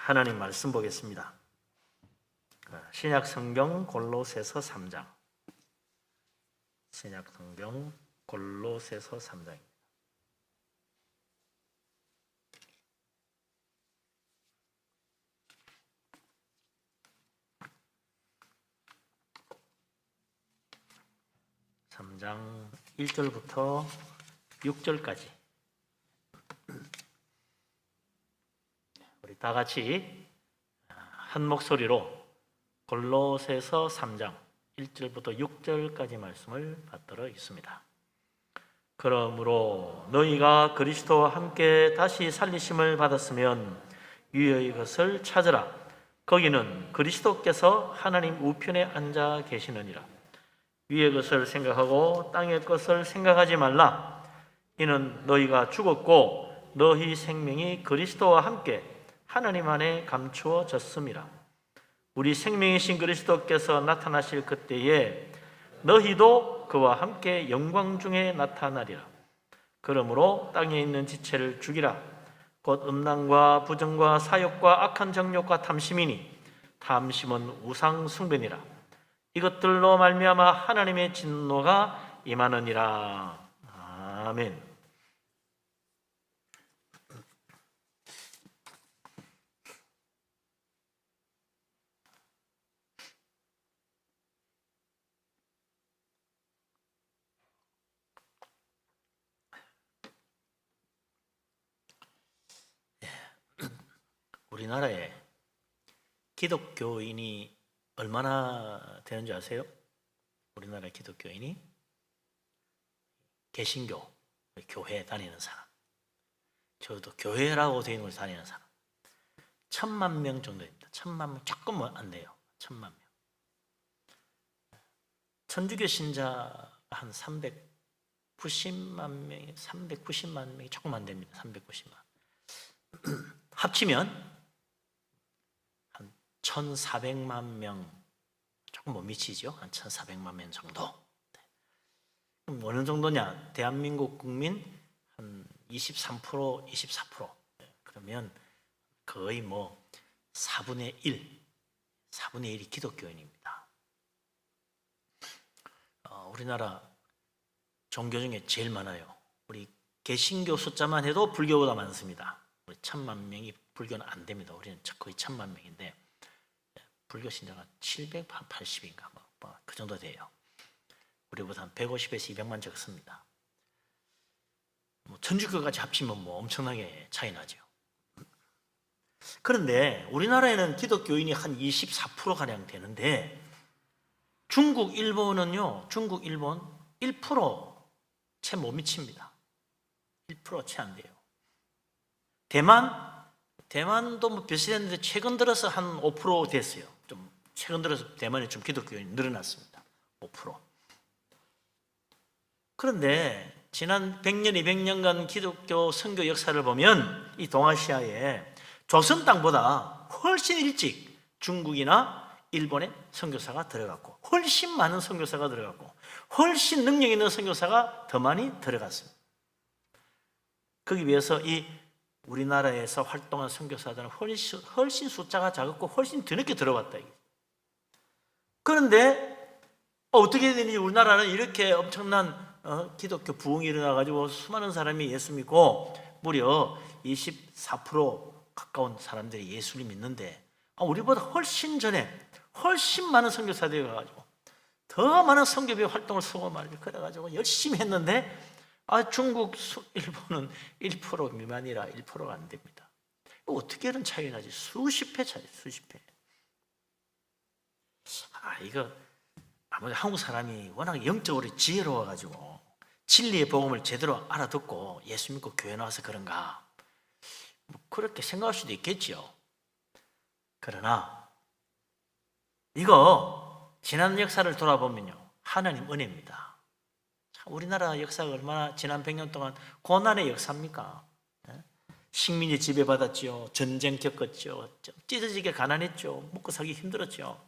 하나님 말씀 보겠습니다. 신약 성경 골로새서 3장. 신약 성경 골로새서 3장입니다. (3장) 1절부터 6절까지 우리 다 같이 한 목소리로 골로새서 3장 1절부터 6절까지 말씀을 받들어 있습니다. 그러므로 너희가 그리스도와 함께 다시 살리심을 받았으면 위의 것을 찾으라. 거기는 그리스도께서 하나님 우편에 앉아 계시느니라. 위의 것을 생각하고 땅의 것을 생각하지 말라. 이는 너희가 죽었고 너희 생명이 그리스도와 함께 하나님 안에 감추어졌음이라. 우리 생명이신 그리스도께서 나타나실 그때에 너희도 그와 함께 영광 중에 나타나리라. 그러므로 땅에 있는 지체를 죽이라. 곧 음란과 부정과 사욕과 악한 정욕과 탐심이니 탐심은 우상 숭배니라. 이것들로 말미암아 하나님의 진노가 임하느니라. 아멘. 우리나라에 기독교인이 얼마나 되는지 아세요? 우리나라 기독교인이 개신교, 교회 다니는 사람, 저도 교회라고 되어 있는 곳에 다니는 사람 1,000만 명 정도입니다. 1,000만 명 조금 안 돼요. 1,000만 명. 천주교 신자 한 390만 명이 390만 명이 조금 안 됩니다. 390만. 합치면 한 1,400만 명, 조금 못 미치죠. 한 1,400만 명 정도. 그럼 어느 정도냐? 대한민국 국민 한 23%, 24%. 그러면 거의 뭐 4분의 1이 기독교인입니다. 우리나라 종교 중에 제일 많아요. 우리 개신교 숫자만 해도 불교보다 많습니다. 우리 1,000만 명이 불교는 안 됩니다. 우리는 거의 1,000만 명인데 불교 신자가 780인가 그 정도 돼요. 우리보다 한 150에서 200만 적습니다. 천주교까지 합치면 엄청나게 차이 나죠. 그런데 우리나라에는 기독교인이 한 24%가량 되는데 중국, 일본은요, 중국, 일본 1% 채 못 미칩니다. 1% 채 안 돼요. 대만도 비슷했는데 최근 들어서 한 5% 됐어요. 좀 최근 들어서 대만에 좀 기독교인이 늘어났습니다. 5%. 그런데 지난 100년, 200년간 기독교 선교 역사를 보면 이 동아시아에 조선 땅보다 훨씬 일찍 중국이나 일본에 선교사가 들어갔고 훨씬 많은 선교사가 들어갔고 훨씬 능력 있는 선교사가 더 많이 들어갔습니다. 거기 비해서 이 우리나라에서 활동한 선교사들은 훨씬 숫자가 작았고 훨씬 뒤늦게 들어왔다. 그런데 어떻게 되는지 우리나라는 이렇게 엄청난 기독교 부흥이 일어나가지고 수많은 사람이 예수 믿고 무려 24% 가까운 사람들이 예수를 믿는데 우리보다 훨씬 전에 훨씬 많은 선교사들이 가가지고 더 많은 선교비 활동을 수고하고 그래가지고 열심히 했는데 중국, 일본은 1% 미만이라 1%가 안 됩니다. 어떻게 이런 차이 나지? 수십 배 차이, 수십 배. 이거 아무래도 한국 사람이 워낙 영적으로 지혜로워가지고 진리의 복음을 제대로 알아듣고 예수 믿고 교회 나와서 그런가? 그렇게 생각할 수도 있겠죠. 그러나 이거 지난 역사를 돌아보면요, 하나님 은혜입니다. 우리나라 역사가 얼마나 지난 100년 동안 고난의 역사입니까? 식민지 지배받았죠. 전쟁 겪었죠. 찢어지게 가난했죠. 먹고 살기 힘들었죠.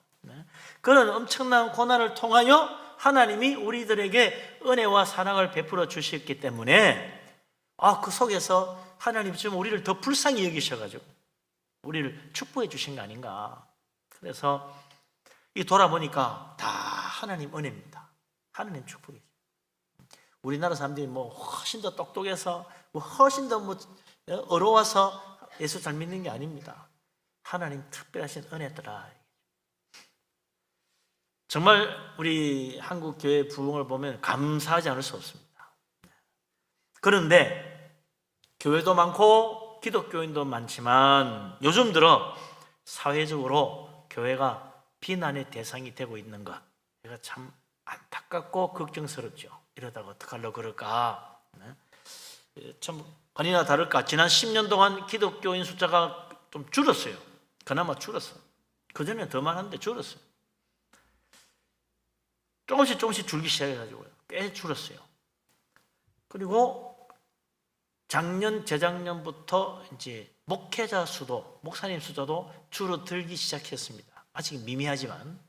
그런 엄청난 고난을 통하여 하나님이 우리들에게 은혜와 사랑을 베풀어 주셨기 때문에 그 속에서 하나님 좀 우리를 더 불쌍히 여기셔가지고 우리를 축복해 주신 거 아닌가. 그래서 이 돌아보니까 다 하나님 은혜입니다. 하나님 축복이죠. 우리나라 사람들이 뭐 훨씬 더 똑똑해서 뭐 훨씬 더 뭐 어려워서 예수 잘 믿는 게 아닙니다. 하나님 특별하신 은혜더라. 정말 우리 한국 교회 부흥을 보면 감사하지 않을 수 없습니다. 그런데 교회도 많고 기독교인도 많지만 요즘 들어 사회적으로 교회가 비난의 대상이 되고 있는 것, 제가 참 안타깝고 걱정스럽죠. 이러다가 어떡하려고 그럴까. 참 아니나 다를까 지난 10년 동안 기독교인 숫자가 좀 줄었어요. 그나마 줄었어요. 그전에는 더 많았는데 줄었어요. 조금씩 줄기 시작해가지고요. 꽤 줄었어요. 그리고 작년, 재작년부터 이제 목회자 수도, 목사님 숫자도 줄어들기 시작했습니다. 아직 미미하지만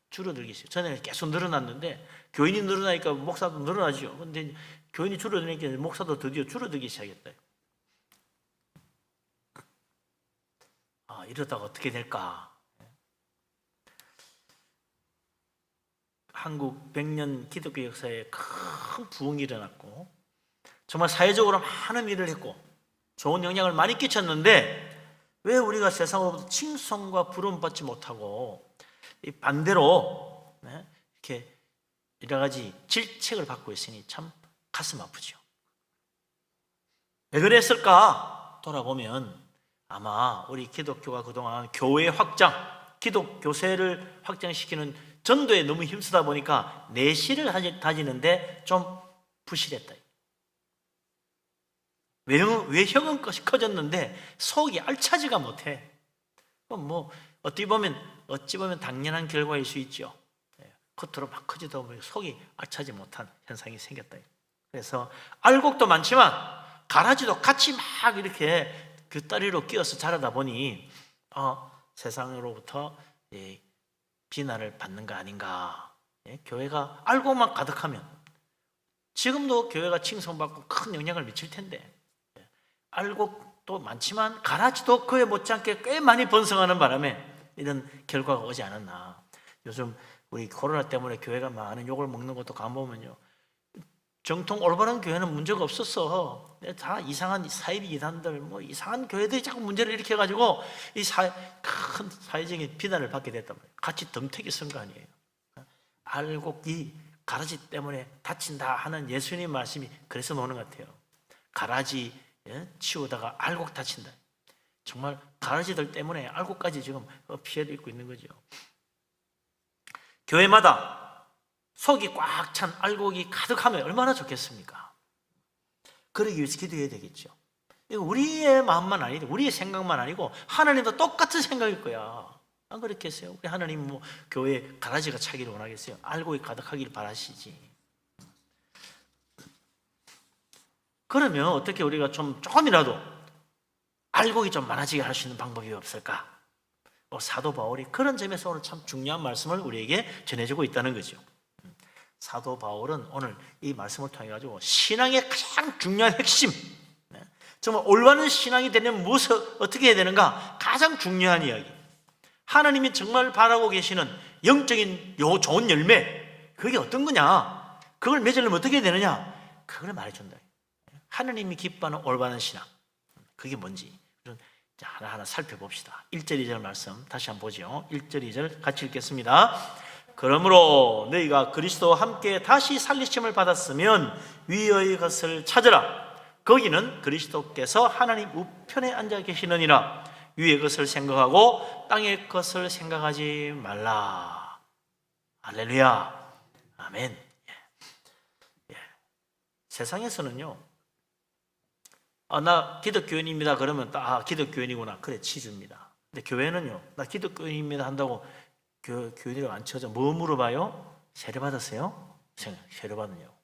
줄어들기 시작. 전에는 계속 늘어났는데 교인이 늘어나니까 목사도 늘어나죠. 그런데 교인이 줄어드니까 목사도 드디어 줄어들기 시작했다. 이러다가 어떻게 될까? 한국 100년 기독교 역사에 큰 부흥이 일어났고 정말 사회적으로 많은 일을 했고 좋은 영향을 많이 끼쳤는데 왜 우리가 세상으로부터 칭송과 부름 받지 못하고 반대로 이렇게 여러 가지 질책을 받고 있으니 참 가슴 아프죠. 왜 그랬을까? 돌아보면 아마 우리 기독교가 그동안 교회 확장, 기독교세를 확장시키는 전도에 너무 힘쓰다 보니까 내실을 다지는데 좀 부실했다. 외형은 커졌는데 속이 알차지가 못해. 뭐 어찌 보면 당연한 결과일 수 있죠. 겉으로 막 커지다 보면 속이 알차지 못한 현상이 생겼다. 그래서 알곡도 많지만 가라지도 같이 막 이렇게 곁다리로 끼어서 자라다 보니 세상으로부터 비난을 받는 거 아닌가. 교회가 알곡만 가득하면 지금도 교회가 칭송받고 큰 영향을 미칠 텐데 알곡도 많지만 가라지도 그에 못지않게 꽤 많이 번성하는 바람에 이런 결과가 오지 않았나. 요즘 우리 코로나 때문에 교회가 많은 욕을 먹는 것도 가보면요, 정통 올바른 교회는 문제가 없었어. 다 이상한 사이비 이단들, 뭐 이상한 교회들이 자꾸 문제를 일으켜가지고 큰 사회적인 비난을 받게 됐단 말이에요. 같이 덤태기 쓴 거 아니에요. 알곡이 가라지 때문에 다친다 하는 예수님 말씀이 그래서 나오는 것 같아요. 가라지 치우다가 알곡 다친다. 정말 가라지들 때문에 알곡까지 지금 피해를 입고 있는 거죠. 교회마다 속이 꽉 찬 알곡이 가득하면 얼마나 좋겠습니까? 그러기 위해서 기도해야 되겠죠. 이거 우리의 마음만 아니고 우리의 생각만 아니고 하나님도 똑같은 생각일 거야. 안 그렇겠어요? 우리 하나님 뭐 교회에 가라지가 차기를 원하겠어요? 알곡이 가득하기를 바라시지. 그러면 어떻게 우리가 조금이라도 알곡이 좀 많아지게 할 수 있는 방법이 없을까? 사도 바울이 그런 점에서 오늘 참 중요한 말씀을 우리에게 전해주고 있다는 거죠. 사도 바울은 오늘 이 말씀을 통해 가지고 신앙의 가장 중요한 핵심, 정말 올바른 신앙이 되려면 무엇을 어떻게 해야 되는가, 가장 중요한 이야기, 하나님이 정말 바라고 계시는 영적인 좋은 열매, 그게 어떤 거냐, 그걸 맺으려면 어떻게 해야 되느냐, 그걸 말해준다. 하나님이 기뻐하는 올바른 신앙, 그게 뭔지 하나하나 살펴봅시다. 1절 2절 말씀 다시 한번 보죠. 1절 2절 같이 읽겠습니다. 그러므로 너희가 그리스도와 함께 다시 살리심을 받았으면 위의 것을 찾으라. 거기는 그리스도께서 하나님 우편에 앉아 계시느니라. 위의 것을 생각하고 땅의 것을 생각하지 말라. 할렐루야. 아멘. 세상에서는요, 나 기독교인입니다 그러면 기독교인이구나, 그래 치줍니다. 근데 교회는요, 나 기독교인입니다 한다고 교인이라고 안 쳐져. 뭐 물어봐요? 세례 받았어요? 세례 받느냐고.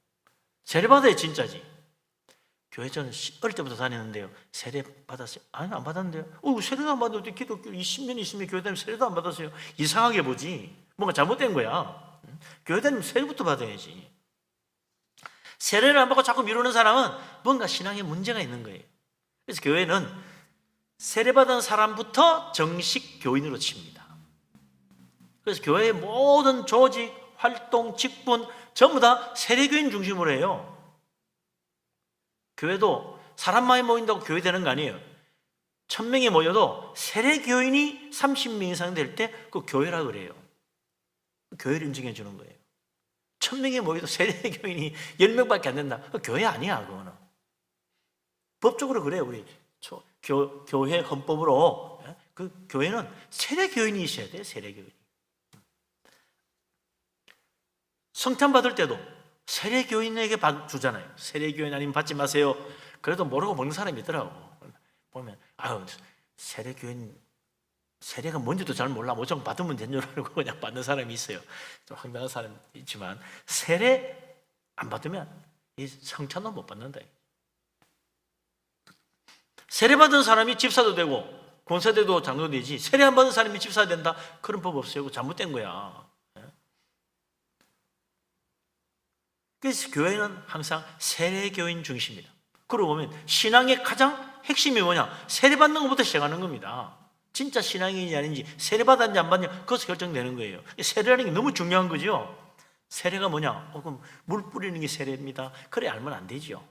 세례 받아야 진짜지. 교회 저는 어릴 때부터 다니는데요, 세례 받았어요? 아니, 안 받았는데요. 세례도 안 받았는데 기독교 20년 있으면 교회 다니면 세례도 안 받았어요? 이상하게 보지. 뭔가 잘못된 거야. 교회 다니면 세례부터 받아야지. 세례를 안 받고 자꾸 미루는 사람은 뭔가 신앙에 문제가 있는 거예요. 그래서 교회는 세례받은 사람부터 정식 교인으로 칩니다. 그래서 교회의 모든 조직, 활동, 직분 전부 다 세례교인 중심으로 해요. 교회도 사람 많이 모인다고 교회 되는 거 아니에요. 1000명이 모여도 세례교인이 30명 이상 될 때 그 교회라고 그래요. 교회를 인정해 주는 거예요. 1000명이 모여도 세례교인이 10명밖에 안 된다. 그 교회 아니야, 그거는. 법적으로 그래요. 우리 교회 헌법으로 그 교회는 세례교인이 있어야 돼요. 세례교인. 성탄 받을 때도 세례교인에게 주잖아요. 세례교인 아니면 받지 마세요. 그래도 모르고 먹는 사람이 있더라고. 보면 아유, 세례가 뭔지도 잘 몰라. 뭐좀 받으면 되는 줄 알고 그냥 받는 사람이 있어요. 좀 황당한 사람 있지만 세례 안 받으면 이 성찬도 못 받는다. 세례 받은 사람이 집사도 되고 권사대도 장로도 되지, 세례 안 받은 사람이 집사 된다? 그런 법 없어요. 그거 잘못된 거야. 그래서 교회는 항상 세례교인 중심이다. 그러고 보면 신앙의 가장 핵심이 뭐냐? 세례받는 것부터 시작하는 겁니다. 진짜 신앙인이 아닌지, 세례받았는지 안 받는지 그것이 결정되는 거예요. 세례라는 게 너무 중요한 거죠. 세례가 뭐냐? 그럼 물 뿌리는 게 세례입니다. 그래 알면 안 되죠.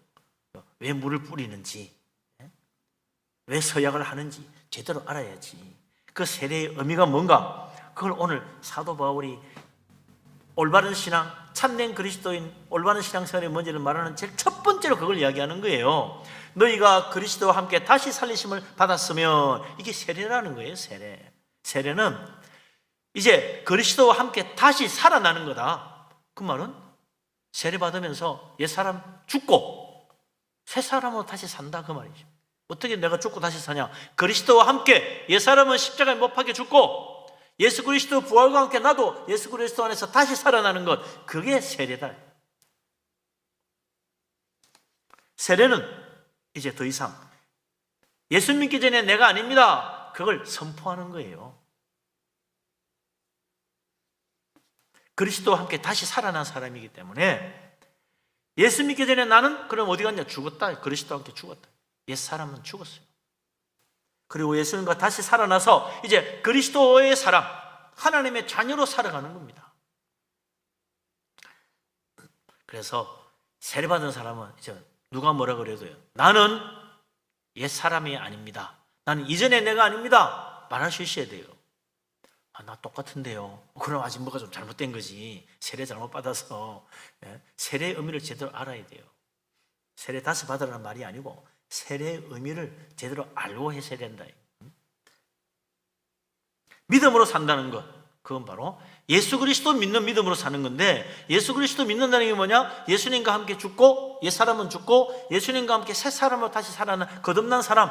왜 물을 뿌리는지, 왜 서약을 하는지 제대로 알아야지. 그 세례의 의미가 뭔가, 그걸 오늘 사도 바울이 올바른 신앙, 참된 그리스도인, 올바른 신앙생활의 뭔지를 말하는 제일 첫 번째로 그걸 이야기하는 거예요. 너희가 그리스도와 함께 다시 살리심을 받았으면, 이게 세례라는 거예요. 세례는 이제 그리스도와 함께 다시 살아나는 거다. 그 말은 세례 받으면서 옛사람 죽고 새 사람으로 다시 산다, 그 말이죠. 어떻게 내가 죽고 다시 사냐? 그리스도와 함께 옛사람은 십자가에 못 박혀 죽고 예수 그리스도 부활과 함께 나도 예수 그리스도 안에서 다시 살아나는 것, 그게 세례다. 세례는 이제 더 이상 예수 믿기 전에 내가 아닙니다, 그걸 선포하는 거예요. 그리스도와 함께 다시 살아난 사람이기 때문에 예수 믿기 전에 나는 그럼 어디 갔냐? 죽었다. 그리스도와 함께 죽었다. 옛사람은 죽었어요. 그리고 예수님과 다시 살아나서 이제 그리스도의 사람, 하나님의 자녀로 살아가는 겁니다. 그래서 세례받은 사람은 이제 누가 뭐라 그래도요, 나는 옛사람이 아닙니다, 나는 이전의 내가 아닙니다, 말할 수 있어야 돼요. 나 똑같은데요. 그럼 아직 뭐가 좀 잘못된 거지. 세례 잘못 받아서. 세례의 의미를 제대로 알아야 돼요. 세례 다시 받으라는 말이 아니고 세례의 의미를 제대로 알고 해야 된다. 믿음으로 산다는 것, 그건 바로 예수 그리스도 믿는 믿음으로 사는 건데, 예수 그리스도 믿는다는 게 뭐냐? 예수님과 함께 죽고 옛사람은 죽고 예수님과 함께 새 사람으로 다시 살아난 거듭난 사람,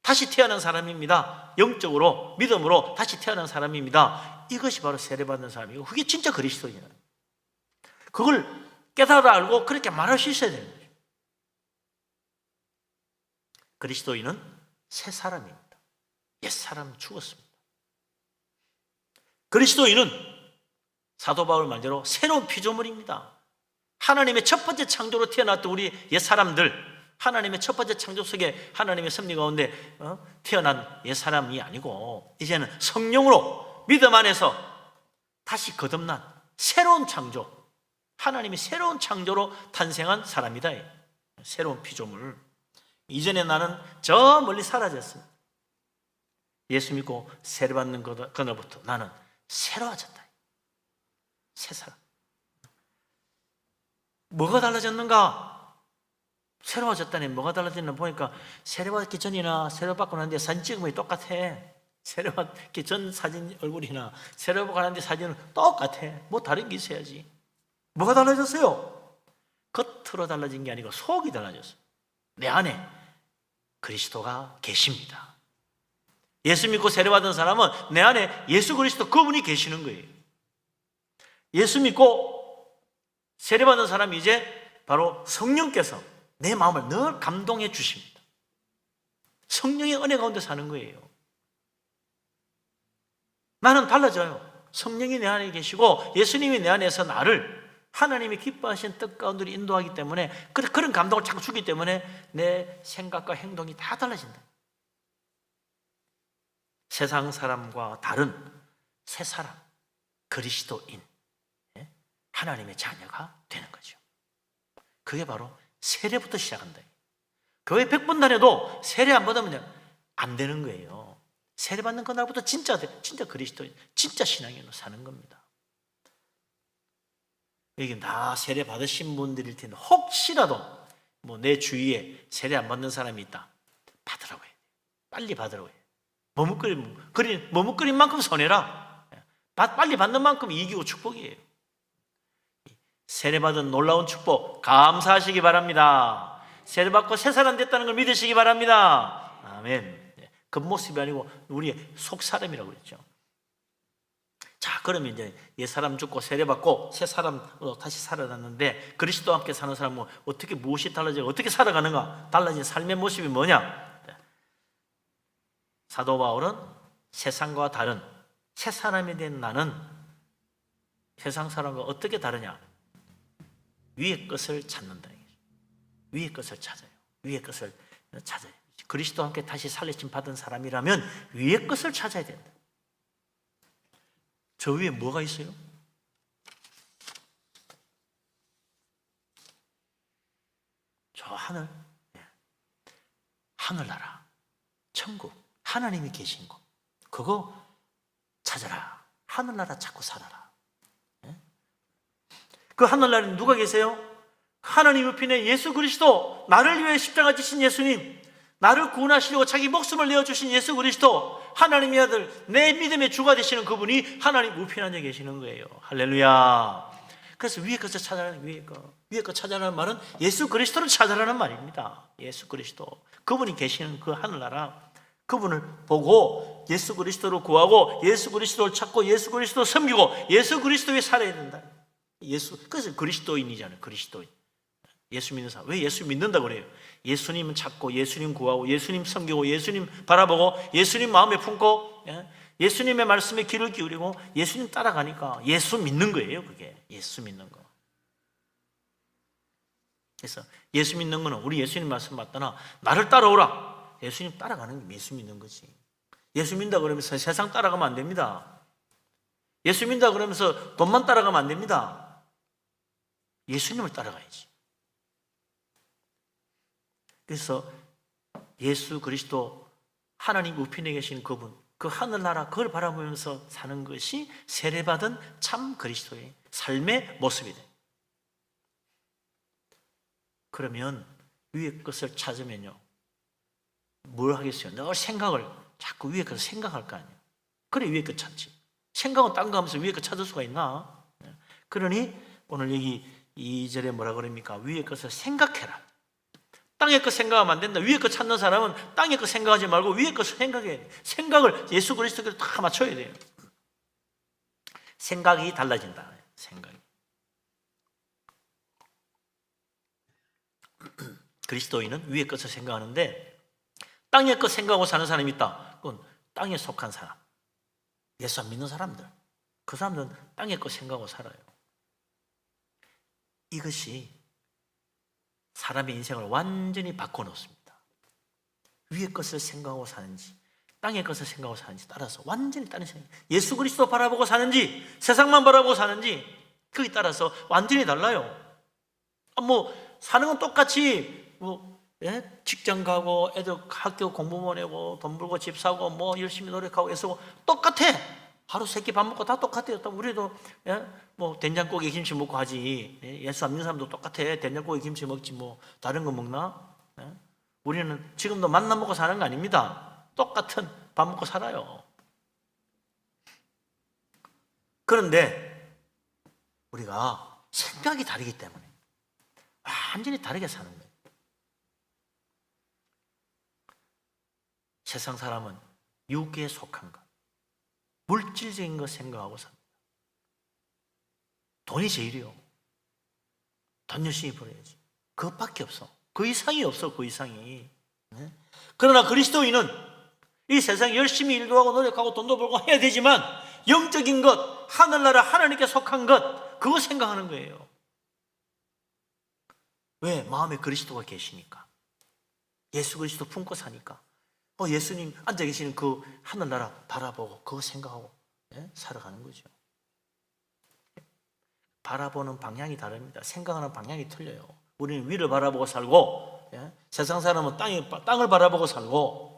다시 태어난 사람입니다. 영적으로 믿음으로 다시 태어난 사람입니다. 이것이 바로 세례받는 사람이고, 그게 진짜 그리스도인이에요. 그걸 깨달아 알고 그렇게 말할 수 있어야 되는 거예요. 그리스도인은 새 사람입니다. 옛사람은 죽었습니다. 그리스도인은 사도 바울 말대로 새로운 피조물입니다. 하나님의 첫 번째 창조로 태어났던 우리 옛사람들, 하나님의 첫 번째 창조 속에 하나님의 섭리 가운데 태어난 옛사람이 아니고, 이제는 성령으로 믿음 안에서 다시 거듭난 새로운 창조, 하나님의 새로운 창조로 탄생한 사람이다. 새로운 피조물. 이전에 나는 저 멀리 사라졌어요. 예수 믿고 세례받는 그날부터 나는 새로워졌다. 새 사람. 뭐가 달라졌는가? 새로워졌다니 뭐가 달라졌나 보니까, 세례받기 전이나 세례받고 난 뒤에 사진 찍으면 똑같아. 세례받기 전 사진 얼굴이나 세례받고 난 뒤에 사진은 똑같아. 뭐 다른 게 있어야지. 뭐가 달라졌어요? 겉으로 달라진 게 아니고 속이 달라졌어요. 내 안에 그리스도가 계십니다. 예수 믿고 세례받은 사람은 내 안에 예수 그리스도 그분이 계시는 거예요. 예수 믿고 세례받은 사람이 이제 바로 성령께서 내 마음을 늘 감동해 주십니다. 성령의 은혜 가운데 사는 거예요. 나는 달라져요. 성령이 내 안에 계시고 예수님이 내 안에서 나를 하나님이 기뻐하신 뜻 가운데로 인도하기 때문에, 그런 감동을 자꾸 주기 때문에 내 생각과 행동이 다 달라진다. 세상 사람과 다른 새 사람, 그리스도인, 하나님의 자녀가 되는 거죠. 그게 바로 세례부터 시작한다. 교회 100번 다녀도 세례 안 받으면 안 되는 거예요. 세례 받는 그날부터 진짜 그리스도인, 진짜 신앙인으로 사는 겁니다. 여기 다 세례 받으신 분들일 텐데 혹시라도 내 주위에 세례 안 받는 사람이 있다, 받으라고 해요. 빨리 받으라고 해요. 머뭇거린 만큼 손해라. 빨리 받는 만큼 이기고 축복이에요. 세례 받은 놀라운 축복 감사하시기 바랍니다. 세례 받고 새 사람 됐다는 걸 믿으시기 바랍니다. 아멘. 겉모습이 아니고 우리의 속 사람이라고 그랬죠. 자, 그러면 이제 옛 사람 죽고 세례 받고 새 사람으로 다시 살아났는데 그리스도와 함께 사는 사람은 어떻게, 무엇이 달라지고 어떻게 살아가는가? 달라진 삶의 모습이 뭐냐? 사도 바울은 세상과 다른 새 사람이 된 나는 세상 사람과 어떻게 다르냐? 위의 것을 찾는다. 위의 것을 찾아요. 위의 것을 찾아요. 그리스도와 함께 다시 살리심 받은 사람이라면 위의 것을 찾아야 된다. 저 위에 뭐가 있어요? 저 하늘나라, 천국, 하나님이 계신 곳, 그거 찾아라. 하늘나라 찾고 살아라. 그 하늘나라에 누가 계세요? 하나님 옆에 예수 그리스도, 나를 위해 십자가 지신 예수님, 나를 구원하시려고 자기 목숨을 내어주신 예수 그리스도, 하나님의 아들, 내 믿음의 주가 되시는 그분이 하나님 우편 안에 계시는 거예요. 할렐루야. 그래서 위의 것을 찾아라는, 위의 것 찾아라는 말은 예수 그리스도를 찾아라는 말입니다. 예수 그리스도, 그분이 계시는 그 하늘나라, 그분을 보고 예수 그리스도를 구하고 예수 그리스도를 찾고 예수 그리스도를 섬기고 예수 그리스도에 살아야 된다. 그래서 그리스도인이잖아요. 그리스도인. 예수 믿는 사람. 왜 예수 믿는다 그래요? 예수님 찾고 예수님 구하고 예수님 섬기고 예수님 바라보고 예수님 마음에 품고 예수님의 말씀에 귀를 기울이고 예수님 따라가니까 예수 믿는 거예요. 그게 예수 믿는 거. 그래서 예수 믿는 거는 우리 예수님 말씀 맞다나 나를 따라오라. 예수님 따라가는 게 예수 믿는 거지. 예수 믿는다 그러면서 세상 따라가면 안 됩니다. 예수 믿는다 그러면서 돈만 따라가면 안 됩니다. 예수님을 따라가야지. 그래서 예수 그리스도, 하나님 우편에 계신 그분, 그 하늘나라, 그걸 바라보면서 사는 것이 세례받은 참 그리스도의 삶의 모습이 돼. 그러면 위의 것을 찾으면요, 뭘 하겠어요? 늘 생각을 자꾸 위의 것을 생각할 거 아니에요. 그래 위의 것 찾지. 생각은 딴 거 하면서 위의 것 찾을 수가 있나? 그러니 오늘 여기 2절에 뭐라 그럽니까? 위의 것을 생각해라. 땅의 것 생각하면 안 된다. 위의 것 찾는 사람은 땅의 것 생각하지 말고 위의 것을 생각해야 돼. 생각을 예수 그리스도께 다 맞춰야 돼요. 생각이 달라진다. 생각이. 그리스도인은 위의 것을 생각하는데 땅의 것 생각하고 사는 사람이 있다. 그건 땅에 속한 사람, 예수 안 믿는 사람들, 그 사람들은 땅의 것 생각하고 살아요. 이것이 사람의 인생을 완전히 바꿔놓습니다. 위의 것을 생각하고 사는지 땅의 것을 생각하고 사는지 따라서 완전히 다른 생각. 예수 그리스도 바라보고 사는지 세상만 바라보고 사는지 그에 따라서 완전히 달라요. 사는 건 똑같이 직장 가고 애들 학교 공부 보내고 돈 벌고 집 사고 열심히 노력하고 애쓰고 똑같아. 하루 세끼 밥 먹고 다 똑같아요. 우리도 된장국에 김치 먹고 하지. 예수 안 믿는 사람도 똑같아. 된장국에 김치 먹지 다른 거 먹나? 우리는 지금도 만나 먹고 사는 거 아닙니다. 똑같은 밥 먹고 살아요. 그런데 우리가 생각이 다르기 때문에 완전히 다르게 사는 거예요. 세상 사람은 육에 속한 것, 물질적인 것 생각하고 삽니다. 돈이 제일이요. 돈 열심히 벌어야지. 그것밖에 없어. 그 이상이 없어. 그 이상이. 그러나 그리스도인은 이 세상에 열심히 일도 하고 노력하고 돈도 벌고 해야 되지만 영적인 것, 하늘나라 하나님께 속한 것, 그거 생각하는 거예요. 왜? 마음에 그리스도가 계시니까. 예수 그리스도 품고 사니까. 예수님 앉아 계시는 그 하늘나라 바라보고 그거 생각하고 살아가는 거죠. 바라보는 방향이 다릅니다. 생각하는 방향이 틀려요. 우리는 위를 바라보고 살고 세상 사람은 땅을 바라보고 살고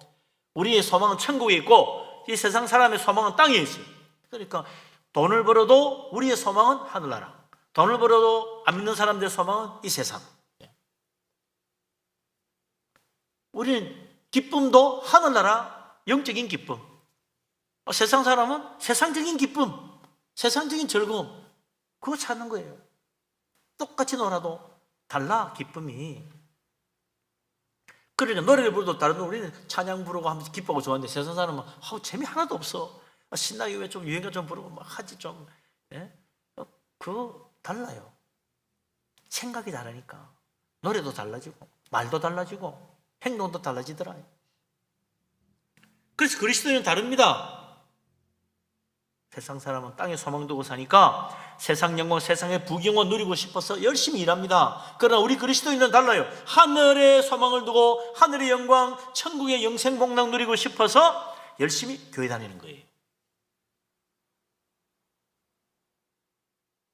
우리의 소망은 천국에 있고 이 세상 사람의 소망은 땅에 있어요. 그러니까 돈을 벌어도 우리의 소망은 하늘나라, 돈을 벌어도 안 믿는 사람들의 소망은 이 세상. 우리는 기쁨도 하늘나라 영적인 기쁨, 세상 사람은 세상적인 기쁨, 세상적인 즐거움, 그거 찾는 거예요. 똑같이 놀아도 달라, 기쁨이. 그러니까 노래를 부르도 다른데 우리는 찬양 부르고 하면서 기뻐하고 좋아하는데 세상 사람은 재미 하나도 없어. 신나게 왜 좀 유행가 좀 부르고 막 하지 좀. 그거 달라요. 생각이 다르니까. 노래도 달라지고 말도 달라지고 행동도 달라지더라. 그래서 그리스도인은 다릅니다. 세상 사람은 땅에 소망 두고 사니까 세상 영광, 세상의 부경을 누리고 싶어서 열심히 일합니다. 그러나 우리 그리스도인은 달라요. 하늘의 소망을 두고 하늘의 영광, 천국의 영생 복락 누리고 싶어서 열심히 교회 다니는 거예요.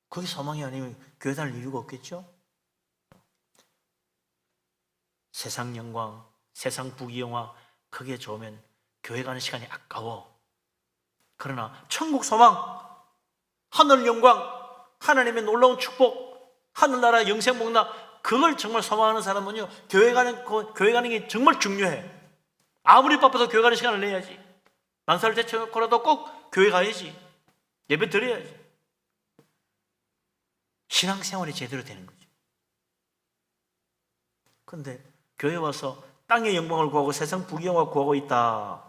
그게 소망이 아니면 교회 다닐 이유가 없겠죠? 세상 영광, 세상 부귀영화 그게 좋으면 교회 가는 시간이 아까워. 그러나 천국 소망, 하늘 영광, 하나님의 놀라운 축복, 하늘나라 영생 복락 그걸 정말 소망하는 사람은요 교회 가는 게 정말 중요해. 아무리 바빠도 교회 가는 시간을 내야지. 만사를 제쳐놓고라도 꼭 교회 가야지. 예배 드려야지. 신앙생활이 제대로 되는 거죠. 그런데 교회 와서 땅의 영광을 구하고 세상 부귀영화 구하고 있다.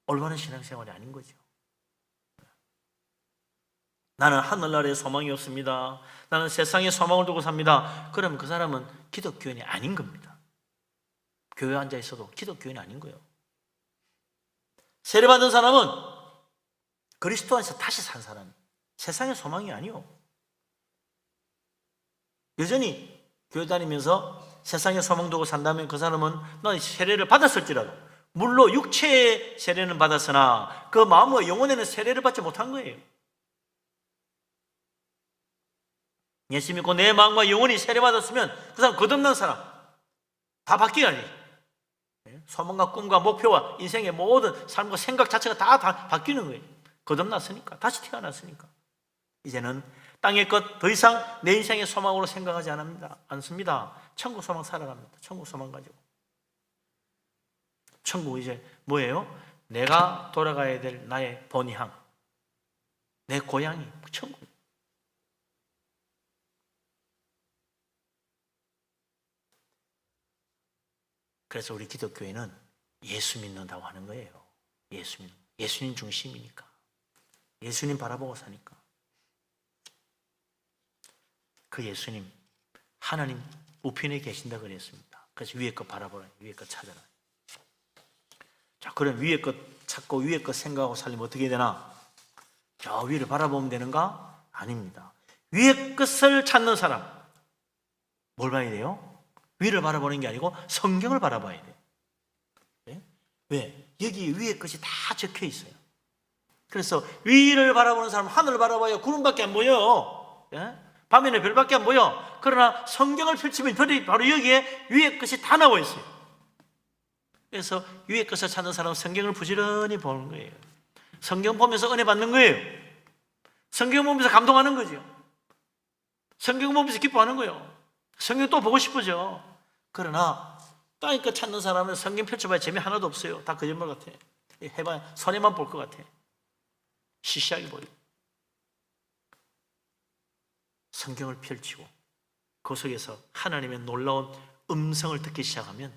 올바른 신앙생활이 아닌 거죠. 나는 하늘나라에 소망이 없습니다. 나는 세상에 소망을 두고 삽니다. 그러면 그 사람은 기독교인이 아닌 겁니다. 교회에 앉아 있어도 기독교인이 아닌 거예요. 세례받은 사람은 그리스도 안에서 다시 산 사람, 세상의 소망이 아니요. 여전히 교회 다니면서 세상에 소망 두고 산다면 그 사람은 너 세례를 받았을지라도 물로 육체의 세례는 받았으나 그 마음과 영혼에는 세례를 받지 못한 거예요. 예수 믿고 내 마음과 영혼이 세례받았으면 그 사람 거듭난 사람 다 바뀌어야지. 소망과 꿈과 목표와 인생의 모든 삶과 생각 자체가 다 바뀌는 거예요. 거듭났으니까, 다시 태어났으니까. 이제는 땅의 것 더 이상 내 인생의 소망으로 생각하지 않습니다. 천국 소망 살아갑니다. 천국 소망 가지고. 천국 이제 뭐예요? 내가 돌아가야 될 나의 본향, 내 고향이 천국. 그래서 우리 기독교회는 예수 믿는다고 하는 거예요. 예수님 중심이니까. 예수님 바라보고 사니까. 그 예수님, 하나님 우편에 계신다 그랬습니다. 그래서 위에 것 바라보라, 위에 것 찾아라. 자, 그럼 위에 것 찾고 위에 것 생각하고 살려면 어떻게 되나? 저 위를 바라보면 되는가? 아닙니다. 위에 것을 찾는 사람, 뭘 봐야 돼요? 위를 바라보는 게 아니고 성경을 바라봐야 돼요. 네? 왜? 여기 위에 것이 다 적혀 있어요. 그래서 위를 바라보는 사람은 하늘을 바라봐야 구름밖에 안 보여. 네? 밤에는 별밖에 안 보여. 그러나 성경을 펼치면 바로 여기에 위에 것이 다 나와 있어요. 그래서 위에 것을 찾는 사람은 성경을 부지런히 보는 거예요. 성경 보면서 은혜 받는 거예요. 성경 보면서 감동하는 거죠. 성경 보면서 기뻐하는 거예요. 성경 또 보고 싶어져. 그러나 땅의 것 찾는 사람은 성경 펼쳐봐야 재미 하나도 없어요. 다 거짓말 같아. 해봐야 손해만 볼 것 같아. 시시하게 보여. 성경을 펼치고 그 속에서 하나님의 놀라운 음성을 듣기 시작하면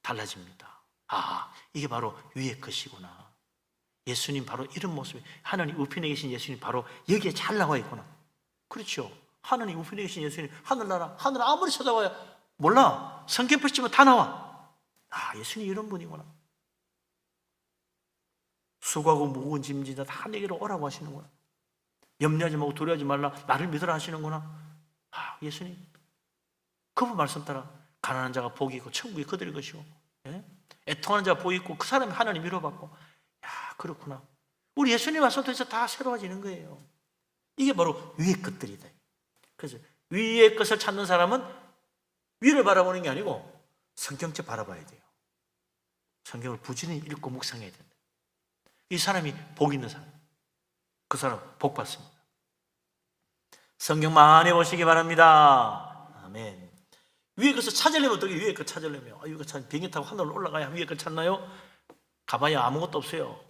달라집니다. 아, 이게 바로 위의 것이구나. 예수님 바로 이런 모습이, 하나님 우편에 계신 예수님 바로 여기에 잘 나와 있구나. 그렇죠. 하나님 우편에 계신 예수님, 하늘나라, 하늘 아무리 찾아봐야 몰라. 성경 펼치면 다 나와. 아, 예수님 이런 분이구나. 수고하고 무거운 짐지다 다 내게로 오라고 하시는구나. 염려하지 말고 두려워하지 말라, 나를 믿으라 하시는구나. 아, 예수님 그분 말씀 따라 가난한 자가 복이 있고 천국이 그들의 것이고, 예? 애통하는 자가 보이고 그 사람이 하나님 위로받고, 야, 그렇구나. 우리 예수님 와서 도대체 다 새로워지는 거예요. 이게 바로 위의 것들이다. 그래서 위의 것을 찾는 사람은 위를 바라보는 게 아니고 성경책 바라봐야 돼요. 성경을 부지런히 읽고 묵상해야 된다. 이 사람이 복 있는 사람, 그 사람 복 받습니다. 성경 많이 보시기 바랍니다. 아멘. 위의 것을 찾으려면 어떻게 위의 것 찾으려면, 이거 참 비행기 타고 하늘로 올라가야 위의 것 찾나요? 가봐야 아무것도 없어요.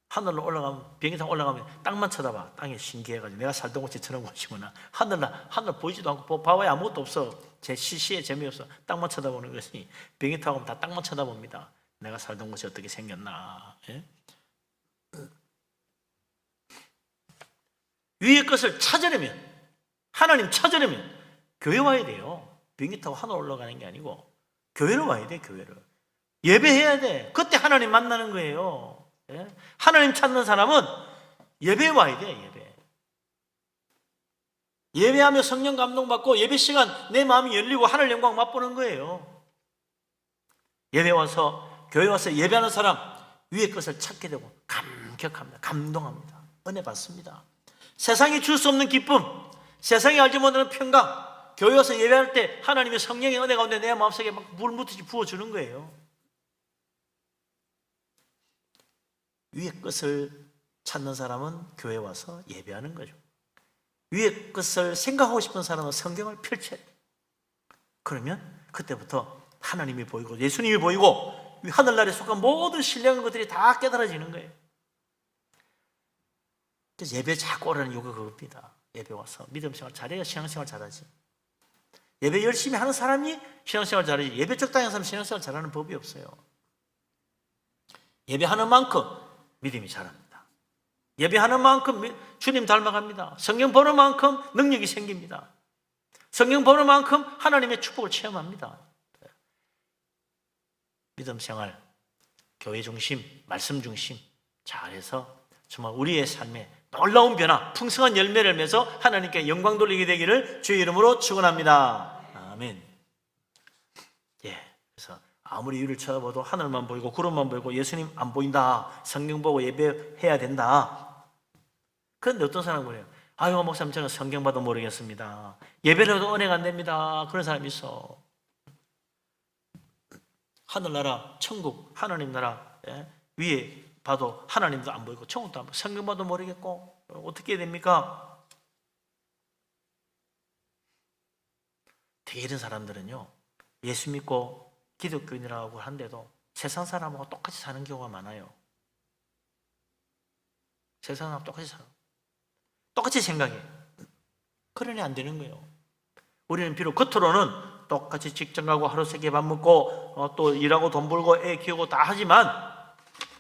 하늘로 올라가면, 비행기 타고 올라가면 땅만 쳐다봐. 땅에 신기해가지고 내가 살던 곳이 저런 곳이구나. 하늘 보이지도 않고 봐봐야 아무것도 없어. 제 시시에 재미없어. 땅만 쳐다보는 것이, 비행기 타고 가면 다 땅만 쳐다봅니다. 내가 살던 곳이 어떻게 생겼나. 예? 위의 것을 찾으려면, 하나님 찾으려면 교회 와야 돼요. 비행기 타고 하늘 올라가는 게 아니고 교회로 와야 돼. 교회를 예배해야 돼. 그때 하나님 만나는 거예요. 예? 하나님 찾는 사람은 예배에 와야 돼. 예배하며 성령 감동받고 예배 시간 내 마음이 열리고 하늘 영광 맛보는 거예요. 예배 와서, 교회 와서 예배하는 사람 위의 것을 찾게 되고 감격합니다. 감동합니다. 은혜 받습니다. 세상이 줄 수 없는 기쁨, 세상이 알지 못하는 평강, 교회 와서 예배할 때 하나님의 성령의 은혜 가운데 내 마음속에 막 물 묻듯이 부어주는 거예요. 위의 것을 찾는 사람은 교회 와서 예배하는 거죠. 위의 것을 생각하고 싶은 사람은 성경을 펼쳐야 돼요. 그러면 그때부터 하나님이 보이고 예수님이 보이고 하늘나라에 속한 모든 신령한 것들이 다 깨달아지는 거예요. 그래서 예배 자꾸 오라는 이유가 그겁니다. 예배 와서 믿음생활 잘해야 신앙생활 잘하지. 예배 열심히 하는 사람이 신앙생활 잘하지, 예배 적당히 하는 사람은 신앙생활 잘하는 법이 없어요. 예배하는 만큼 믿음이 자랍니다. 예배하는 만큼 주님 닮아갑니다. 성경 보는 만큼 능력이 생깁니다. 성경 보는 만큼 하나님의 축복을 체험합니다. 믿음생활, 교회 중심, 말씀 중심 잘해서 정말 우리의 삶에 놀라운 변화, 풍성한 열매를 맺어 하나님께 영광 돌리게 되기를 주의 이름으로 축원합니다. 아멘. 그래서 아무리 위를 쳐다봐도 하늘만 보이고 구름만 보이고 예수님 안 보인다, 성경 보고 예배해야 된다. 그런데 어떤 사람은 그래요. 아유 목사님, 저는 성경 봐도 모르겠습니다. 예배를 해도 은혜가 안 됩니다. 그런 사람이 있어. 하늘나라, 천국, 하나님 나라 위에 봐도 하나님도 안 보이고 천국도 안 보이고 성경 봐도 모르겠고 어떻게 해야 됩니까? 되게 이런 사람들은요, 예수 믿고 기독교인이라고 하는데도 세상 사람하고 똑같이 사는 경우가 많아요. 세상 사람하고 똑같이 살아, 똑같이 생각해. 그러니 안 되는 거예요. 우리는 비록 겉으로는 똑같이 직장 가고 하루 세끼 밥 먹고 또 일하고 돈 벌고 애 키우고 다 하지만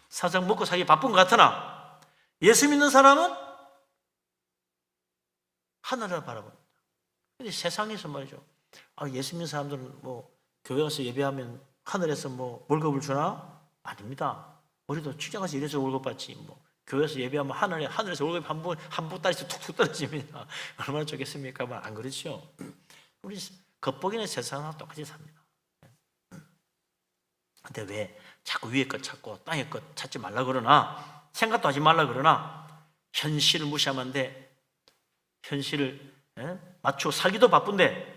사상 먹고 살기 바쁜 것 같으나 예수 믿는 사람은 하늘을 바라봅니다. 근데 세상에서 말이죠, 예수 믿는 사람들은 뭐 교회 와서 예배하면 하늘에서 뭐 월급을 주나? 아닙니다. 우리도 직장 가서 일해서 월급 받지, 뭐 교회에서 예배하면 하늘에서 월급이 한 보따리씩 툭툭 떨어집니다. 얼마나 좋겠습니까? 안 그렇죠? 우리 겉보기는 세상하고 똑같이 삽니다. 근데 왜 자꾸 위의 것 찾고 땅의 것 찾지 말라 그러나, 생각도 하지 말라 그러나, 현실을 무시하면 안 돼. 현실을 맞추고 살기도 바쁜데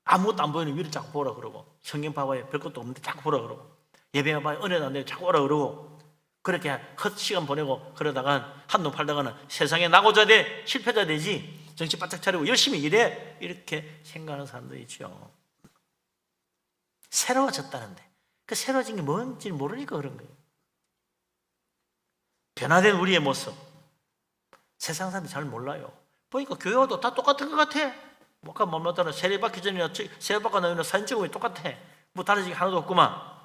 아무것도 안 보이는 위를 자꾸 보라 그러고, 성경 봐봐야 별 것도 없는데 자꾸 보라 그러고, 예배 봐봐야 은혜도 안 되고 자꾸 오라 그러고, 그렇게 헛 시간 보내고 그러다가 한눈 팔다가는 세상에 나고자 돼, 실패자 되지, 정신 바짝 차리고 열심히 일해, 이렇게 생각하는 사람도 있죠. 새로워졌다는데 그 새로워진 게 뭔지 모르니까 그런 거예요. 변화된 우리의 모습, 세상 사람들이 잘 몰라요. 보니까 교회 와도 다 똑같은 것 같아. 뭐가 못났다는 세례받기 전이나 세례받고 나면 사진 찍으면 똑같아. 뭐 다르지 하나도 없구만.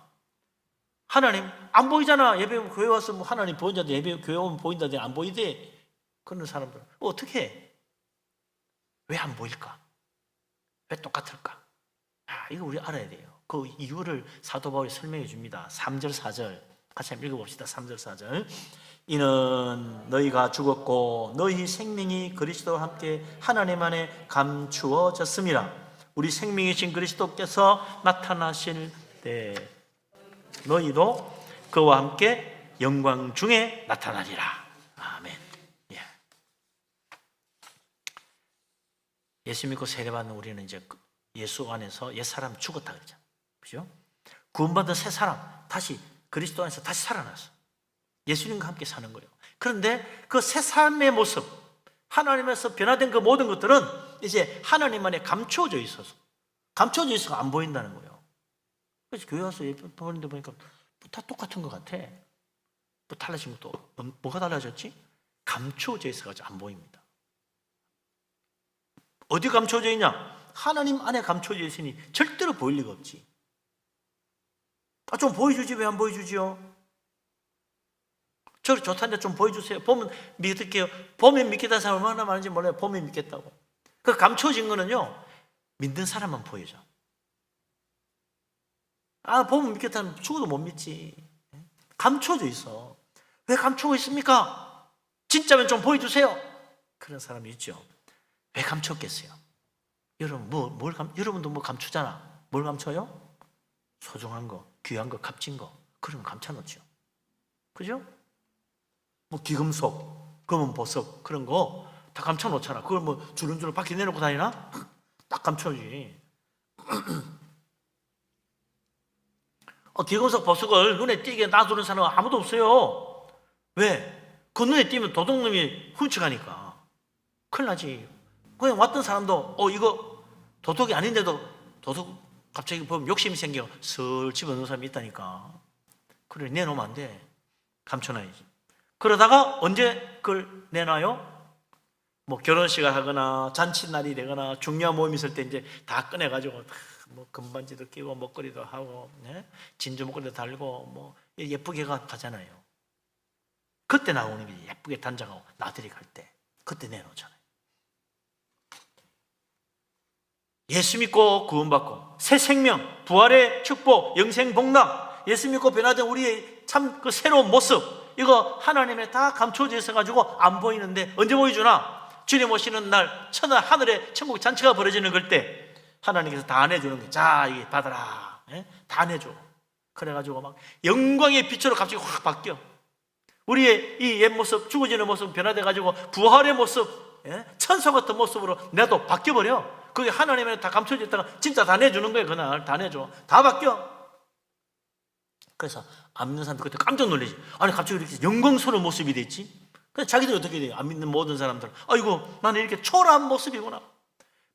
하나님 안 보이잖아. 예배 오면 교회 와서 뭐 하나님 보인다는데 예배 교회 오면 보인다는데 안 보이대. 그런 사람들 어떻게 해? 왜 안 보일까? 왜 똑같을까? 이거 우리 알아야 돼요. 그 이유를 사도 바울이 설명해 줍니다. 3절 4절 같이 한번 읽어봅시다. 3절 4절. 이는 너희가 죽었고 너희 생명이 그리스도와 함께 하나님 안에 감추어졌음이라. 우리 생명이신 그리스도께서 나타나실 때 너희도 그와 함께 영광 중에 나타나리라. 아멘. 예. 예수 믿고 세례받는 우리는 이제 예수 안에서 옛사람 죽었다 그러잖아요. 그죠? 구원받은 새 사람, 다시 그리스도 안에서 다시 살아났어. 예수님과 함께 사는 거예요. 그런데 그 새 삶의 모습, 하나님에서 변화된 그 모든 것들은 이제 하나님 안에 감춰져 있어서 안 보인다는 거예요. 그래서 교회 와서 보는데 보니까 다 똑같은 것 같아. 뭐 달라진 것도, 뭐가 달라졌지? 감춰져 있어가지고 안 보입니다. 어디 감춰져 있냐? 하나님 안에 감춰져 있으니 절대로 보일 리가 없지. 좀 보여주지, 왜 안 보여주지요? 저를 좋다는데 좀 보여주세요. 보면 믿을게요. 보면 믿겠다는 사람 얼마나 많은지 몰라요. 보면 믿겠다고. 그 감춰진 거는요, 믿는 사람만 보여줘. 보면 믿겠다는 죽어도 못 믿지. 감춰져 있어. 왜 감추고 있습니까? 진짜면 좀 보여주세요. 그런 사람이 있죠. 왜 감췄겠어요? 여러분, 여러분도 뭐 감추잖아. 뭘 감춰요? 소중한 거, 귀한 거, 값진 거. 그러면 감춰놓죠. 그죠? 뭐 귀금속, 검은 보석, 그런 거 다 감춰놓잖아. 그걸 뭐 주름주름 밖에 내놓고 다니나? 딱 감춰지. 귀금속 보석을 눈에 띄게 놔두는 사람은 아무도 없어요. 왜? 그 눈에 띄면 도둑놈이 훔쳐가니까. 큰일 나지. 그냥 왔던 사람도 이거 도둑이 아닌데도 도둑 갑자기 보면 욕심이 생겨 슬 집어넣는 사람이 있다니까. 그래, 내놓으면 안 돼. 감춰놔야지. 그러다가 언제 그걸 내놔요? 뭐 결혼식을 하거나 잔칫날이 되거나 중요한 모임이 있을 때 이제 다 꺼내가지고 뭐 금반지도 끼고 목걸이도 하고, 네? 진주 목걸이도 달고 뭐 예쁘게 가잖아요. 그때 나오는 게 예쁘게 단장하고 나들이 갈 때 그때 내놓잖아요. 예수 믿고 구원받고 새 생명, 부활의 축복, 영생 복락, 예수 믿고 변화된 우리의 참 그 새로운 모습, 이거 하나님에 다 감춰져 있어가지고 안 보이는데 언제 보여주나? 주님 오시는 날 천하 하늘에 천국 잔치가 벌어지는 그때 하나님께서 다 내주는 거예요. 자, 이게 받아라. 예? 다 내줘. 그래가지고 막 영광의 빛으로 갑자기 확 바뀌어. 우리의 이 옛 모습, 죽어지는 모습 변화돼가지고 부활의 모습, 예? 천사 같은 모습으로 나도 바뀌어버려. 그게 하나님에 다 감춰져 있다가 진짜 다 내주는 거예요. 그날 다 내줘. 다 바뀌어. 그래서 안 믿는 사람들 그때 깜짝 놀라지. 아니 갑자기 이렇게 영광스러운 모습이 됐지? 그래서 자기들이 어떻게 돼요? 안 믿는 모든 사람들, 아이고 나는 이렇게 초라한 모습이구나,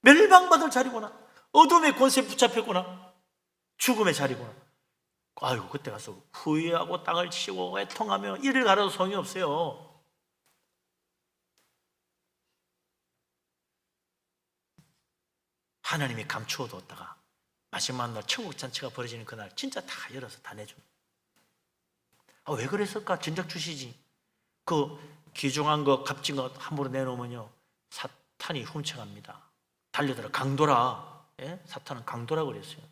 멸망받을 자리구나, 어둠의 권세에 붙잡혔구나, 죽음의 자리구나. 아이고 그때 가서 후회하고 땅을 치고 애통하며 이를 가려도 소용이 없어요. 하나님이 감추어 뒀다가 마지막 날 천국 잔치가 벌어지는 그날 진짜 다 열어서 다 내줘. 왜 그랬을까? 진작 주시지. 그 귀중한 거, 값진 거 함부로 내놓으면요 사탄이 훔쳐갑니다. 달려들어 강도라. 예? 사탄은 강도라 그랬어요.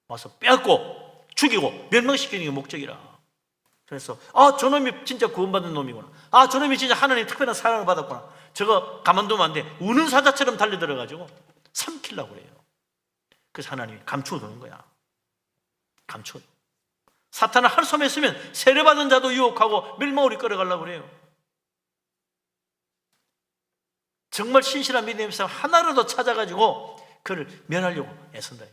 와서 빼앗고 죽이고 멸망시키는 게 목적이라. 그래서 저놈이 진짜 구원받은 놈이구나, 저놈이 진짜 하나님의 특별한 사랑을 받았구나, 저거 가만두면 안 돼. 우는 사자처럼 달려들어가지고 삼키려고 그래요. 그래서 하나님이 감추어두는 거야. 감추어. 사탄은 한 손에 쓰면 세례받은 자도 유혹하고 멸망으로 이끌어가려고 그래요. 정말 신실한 믿음의 사람 하나라도 찾아가지고 그를 면하려고 애쓴다.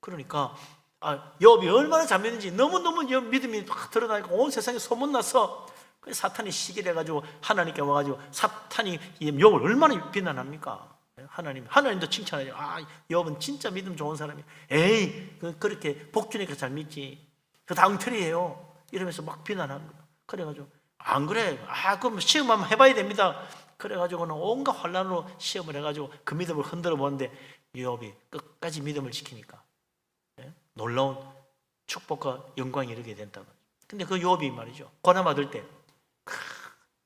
그러니까 욥이 얼마나 잘 믿는지 너무너무 믿음이 확 드러나고 온 세상에 소문났어. 그래서 사탄이 시기를 해가지고 하나님께 와가지고 사탄이 욥을 얼마나 비난합니까? 하나님도 칭찬하죠. 욥은 진짜 믿음 좋은 사람이야. 에이, 그렇게 복주니까 잘 믿지. 그 엉터리예요. 이러면서 막 비난하는 거야. 그래가지고 안 그래. 그럼 시험 한번 해봐야 됩니다. 그래가지고는 온갖 환란으로 시험을 해가지고 그 믿음을 흔들어 보는데 욥이 끝까지 믿음을 지키니까 놀라운 축복과 영광이 이르게 된다고. 근데 그 욥이 말이죠, 고난 받을 때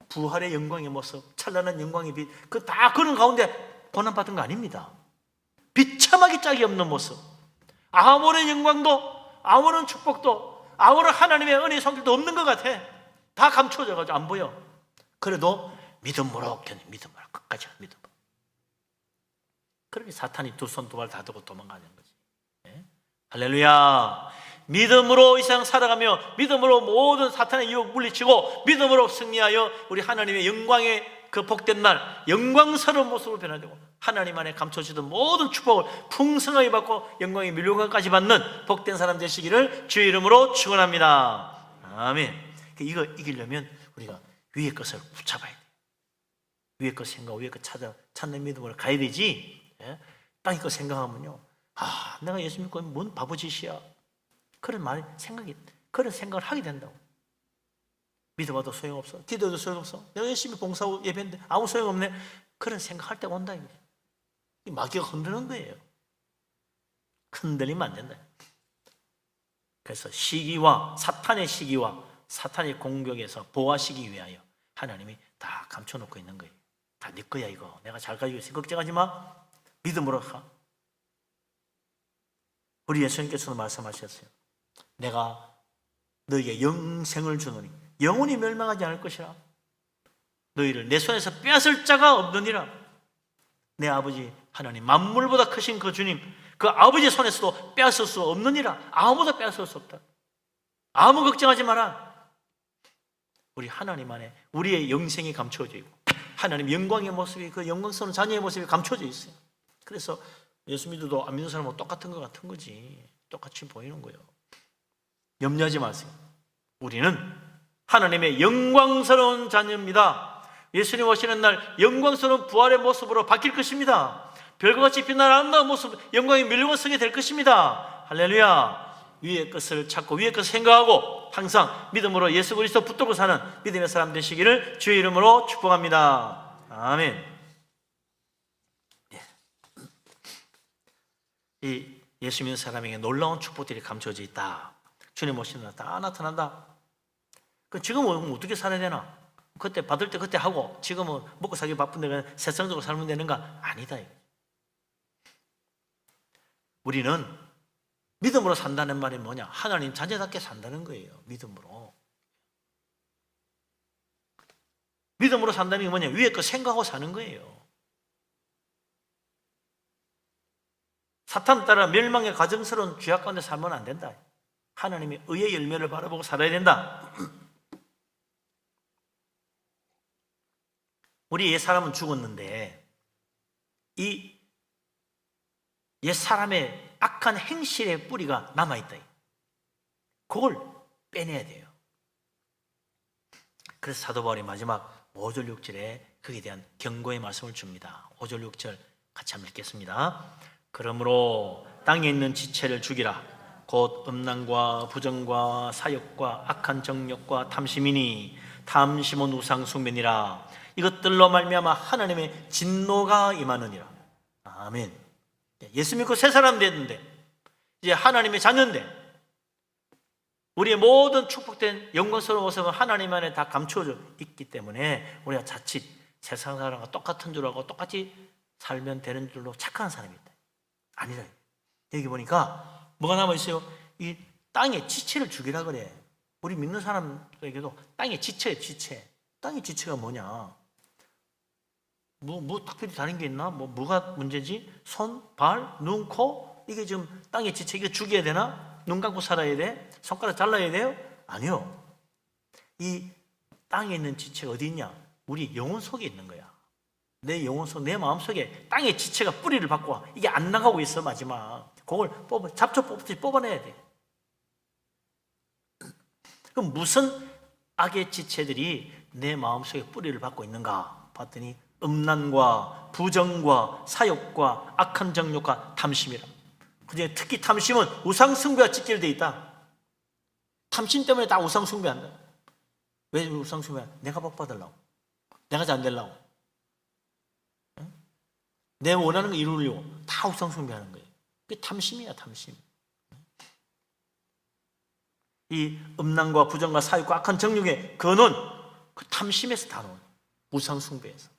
부활의 영광의 모습, 찬란한 영광의 빛, 다 그런 가운데 고난 받은 거 아닙니다. 비참하게 짝이 없는 모습, 아무런 영광도 아무런 축복도 아무런 하나님의 은혜의 성격도 없는 것 같아. 다 감춰져가지고 안 보여. 그래도 믿음으로 믿음으로 끝까지 믿음. 그러니 사탄이 두 손 두 발 다 들고 도망가는 거지. 네? 할렐루야. 믿음으로 이 세상 살아가며 믿음으로 모든 사탄의 유혹 물리치고 믿음으로 승리하여 우리 하나님의 영광의 그 복된 날 영광스러운 모습으로 변화되고 하나님 안에 감춰지던 모든 축복을 풍성하게 받고 영광의 밀려감까지 받는 복된 사람 되시기를 주의 이름으로 축원합니다. 아멘. 이거 이기려면 우리가 위의 것을 붙잡아야 돼. 위의 것 생각, 위의 것 찾는 믿음으로 가야 되지. 땅의 것 생각하면요, 내가 예수 믿고 뭔 바보짓이야, 그런 그런 생각을 하게 된다고. 믿어봐도 소용없어, 기도해도 소용없어, 내가 열심히 봉사하고 예배했는데 아무 소용없네, 그런 생각할 때가 온다. 이 마귀가 흔드는 거예요. 흔들리면 안 된다. 그래서 시기와 사탄의 시기와 사탄의 공격에서 보호하시기 위하여 하나님이 다 감춰놓고 있는 거예요. 다 네 거야 이거. 내가 잘 가지고 있으니 걱정하지 마. 믿음으로 가. 우리 예수님께서도 말씀하셨어요. 내가 너희에게 영생을 주노니 영원히 멸망하지 않을 것이라. 너희를 내 손에서 빼앗을 자가 없느니라. 내 아버지 하나님, 만물보다 크신 그 주님, 그 아버지 손에서도 빼앗을 수 없느니라. 아무도 빼앗을 수 없다. 아무 걱정하지 마라. 우리 하나님 안에 우리의 영생이 감춰져 있고 하나님 영광의 모습이, 그 영광스러운 자녀의 모습이 감춰져 있어요. 그래서 예수 믿어도 안 믿는 사람하고 똑같은 것 같은 거지. 똑같이 보이는 거예요. 염려하지 마세요. 우리는 하나님의 영광스러운 자녀입니다. 예수님 오시는 날 영광스러운 부활의 모습으로 바뀔 것입니다. 별과 같이 빛나는 아름다운 모습, 영광의 밀려고 서게 될 것입니다. 할렐루야. 위의 것을 찾고 위의 것을 생각하고 항상 믿음으로 예수 그리스도 붙들고 사는 믿음의 사람 되시기를 주의 이름으로 축복합니다. 아멘. 이 예수 믿는 사람에게 놀라운 축복들이 감춰져 있다. 주님 오시는 날 다 나타난다. 지금은 어떻게 살아야 되나? 그때 받을 때 그때 하고 지금은 먹고 살기 바쁜데 그냥 세상적으로 살면 되는가? 아니다. 우리는 믿음으로 산다는 말이 뭐냐? 하나님 자녀답게 산다는 거예요. 믿음으로. 믿음으로 산다는 게 뭐냐? 위에 거 생각하고 사는 거예요. 사탄 따라 멸망의 가정스러운 죄악 가운데 살면 안 된다. 하나님의 의의 열매를 바라보고 살아야 된다. 우리 옛 사람은 죽었는데 이 옛 사람의 악한 행실의 뿌리가 남아있다. 그걸 빼내야 돼요. 그래서 사도 바울이 마지막 5절 6절에 거기에 대한 경고의 말씀을 줍니다. 5절 6절 같이 한번 읽겠습니다. 그러므로 땅에 있는 지체를 죽이라. 곧 음란과 부정과 사욕과 악한 정욕과 탐심이니 탐심은 우상 숭배니라. 이것들로 말미암아 하나님의 진노가 임하느니라. 아멘. 예수 믿고 새 사람 됐는데 이제 하나님의 자녀인데 우리의 모든 축복된 영광스러운 모습은 하나님 안에 다 감추어져 있기 때문에 우리가 자칫 세상 사람과 똑같은 줄 알고 똑같이 살면 되는 줄로 착각한 사람이 있다. 아니라 여기 보니까 뭐가 남아있어요? 이 땅의 지체를 죽이라 그래. 우리 믿는 사람에게도 땅의 지체예요. 지체. 땅의 지체가 뭐냐? 특별히 다른 게 있나? 뭐가 문제지? 손, 발, 눈, 코? 이게 지금 땅의 지체, 이게 죽여야 되나? 눈 감고 살아야 돼? 손가락 잘라야 돼요? 아니요. 이 땅에 있는 지체가 어디 있냐? 우리 영혼 속에 있는 거야. 내 영혼 속, 내 마음 속에 땅의 지체가 뿌리를 받고 와. 이게 안 나가고 있어, 마지막. 그걸 잡초 뽑듯이 뽑아내야 돼. 그럼 무슨 악의 지체들이 내 마음 속에 뿌리를 받고 있는가? 봤더니 음란과 부정과 사욕과 악한 정욕과 탐심이라. 그중에 특히 탐심은 우상숭배와 직결되어 있다. 탐심 때문에 다 우상숭배한다. 왜 우상숭배한다? 내가 복 받으려고, 내가 잘 되려고, 내 원하는 거 이루려고 다 우상숭배하는 거예요. 그게 탐심이야, 탐심. 이 음란과 부정과 사욕과 악한 정욕의 근원, 그 탐심에서 다 나온 우상숭배에서.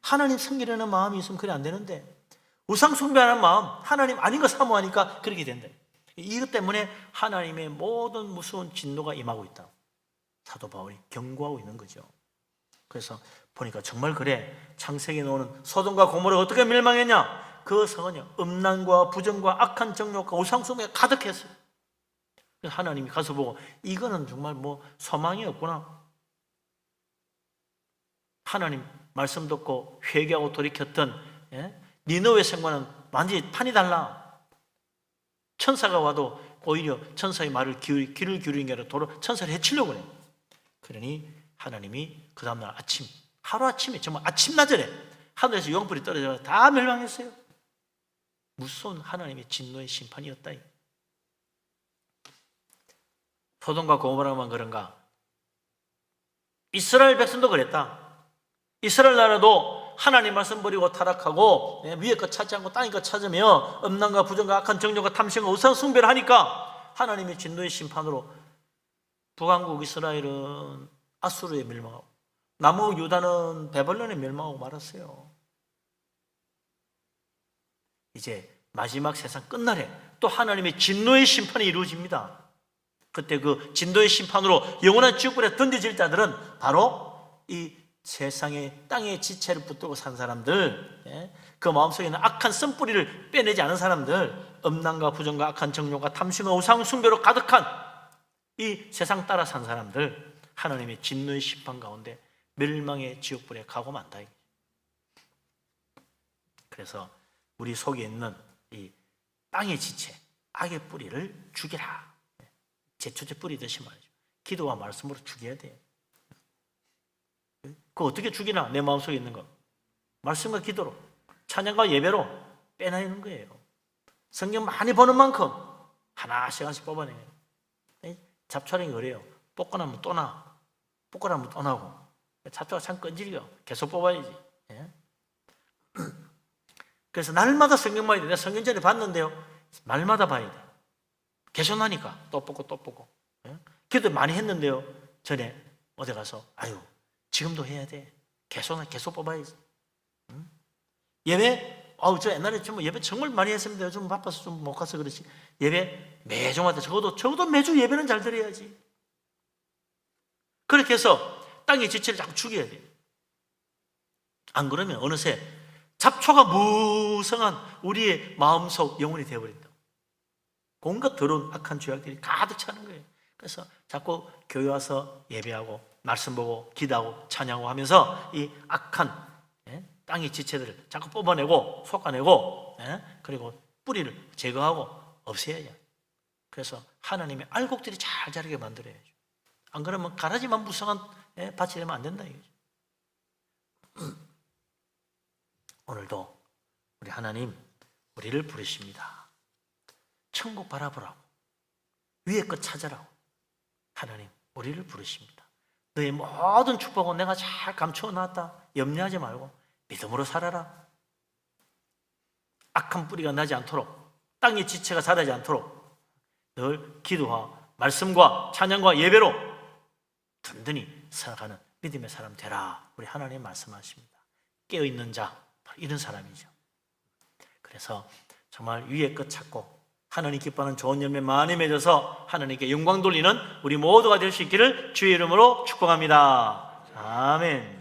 하나님 섬기려는 마음이 있으면 그래 안 되는데 우상 숭배하는 마음, 하나님 아닌 거 사모하니까 그렇게 된다. 이것 때문에 하나님의 모든 무서운 진노가 임하고 있다. 사도 바울이 경고하고 있는 거죠. 그래서 보니까 정말 그래. 창세기에 나오는 소돔과 고모라가 어떻게 멸망했냐? 그 성은요, 음란과 부정과 악한 정욕과 우상 숭배가 가득했어요. 그래서 하나님이 가서 보고 이거는 정말 뭐 소망이 없구나. 하나님 말씀 듣고 회개하고 돌이켰던 니느웨 성과는 완전히 판이 달라. 천사가 와도 오히려 천사의 말을 귀를 기울이는 게 아니라 도로 천사를 해치려고 그래. 그러니 하나님이 그 다음날 아침, 하루아침에 정말 아침나절에 하늘에서 용불이 떨어져 다 멸망했어요. 무서운 하나님의 진노의 심판이었다. 소돔과 고모라만 그런가? 이스라엘 백성도 그랬다. 이스라엘 나라도 하나님 말씀 버리고 타락하고 위에 것 찾지 않고 땅에 것 찾으며 음란과 부정과 악한 정욕과 탐심과 우상 숭배를 하니까 하나님의 진노의 심판으로 북왕국 이스라엘은 아수르에 멸망하고 남우 유다는 베들레헴에 멸망하고 말았어요. 이제 마지막 세상 끝날에 또 하나님의 진노의 심판이 이루어집니다. 그때 그 진노의 심판으로 영원한 지옥불에 던져질 자들은 바로 이 세상의 땅의 지체를 붙들고 산 사람들, 그 마음속에 있는 악한 씀뿌리를 빼내지 않은 사람들, 음란과 부정과 악한 정욕과 탐심과 우상 숭배로 가득한 이 세상 따라 산 사람들, 하나님의 진노의 심판 가운데 멸망의 지옥불에 가고 만다. 그래서 우리 속에 있는 이 땅의 지체, 악의 뿌리를 죽이라. 제초제 뿌리듯이 말이죠. 기도와 말씀으로 죽여야 돼요. 그거 어떻게 죽이나? 내 마음속에 있는 거 말씀과 기도로, 찬양과 예배로 빼내는 거예요. 성경 많이 보는 만큼 하나씩 뽑아내요. 잡초라는 게 그래요. 뽑고 나면 또 나, 뽑고 나면 또 나고. 잡초가 참 끈질겨. 계속 뽑아야지. 그래서 날마다 성경 봐야 돼. 내가 성경 전에 봤는데요, 날마다 봐야 돼. 계속 나니까 또 뽑고 또 뽑고. 기도 많이 했는데요, 전에 어디 가서 아유 지금도 해야 돼. 계속 뽑아야지. 예배, 저 옛날에 좀 예배 정말 많이 했습니다. 요즘 바빠서 좀 못 가서 그렇지. 예배 매주마다 적어도 매주 예배는 잘 드려야지. 그렇게 해서 땅의 지체를 자꾸 죽여야 돼. 안 그러면 어느새 잡초가 무성한 우리의 마음속 영혼이 되어버린다. 온갖 더러운 악한 죄악들이 가득 차는 거예요. 그래서 자꾸 교회 와서 예배하고 말씀 보고 기도하고 찬양하고 하면서 이 악한 땅의 지체들을 자꾸 뽑아내고 솎아내고 그리고 뿌리를 제거하고 없애야 해요. 그래서 하나님의 알곡들이 잘 자라게 만들어야죠. 안 그러면 가라지만 무성한 밭이 되면 안 된다 이거죠. 오늘도 우리 하나님 우리를 부르십니다. 천국 바라보라고, 위에 것 찾아라고 하나님 우리를 부르십니다. 너의 모든 축복은 내가 잘 감추어 놨다. 염려하지 말고 믿음으로 살아라. 악한 뿌리가 나지 않도록, 땅의 지체가 자라지 않도록 늘 기도와 말씀과 찬양과 예배로 든든히 살아가는 믿음의 사람 되라. 우리 하나님 말씀하십니다. 깨어있는 자, 이런 사람이죠. 그래서 정말 위의 것 찾고 하나님 기뻐하는 좋은 열매 많이 맺어서 하나님께 영광 돌리는 우리 모두가 될 수 있기를 주의 이름으로 축복합니다. 아멘.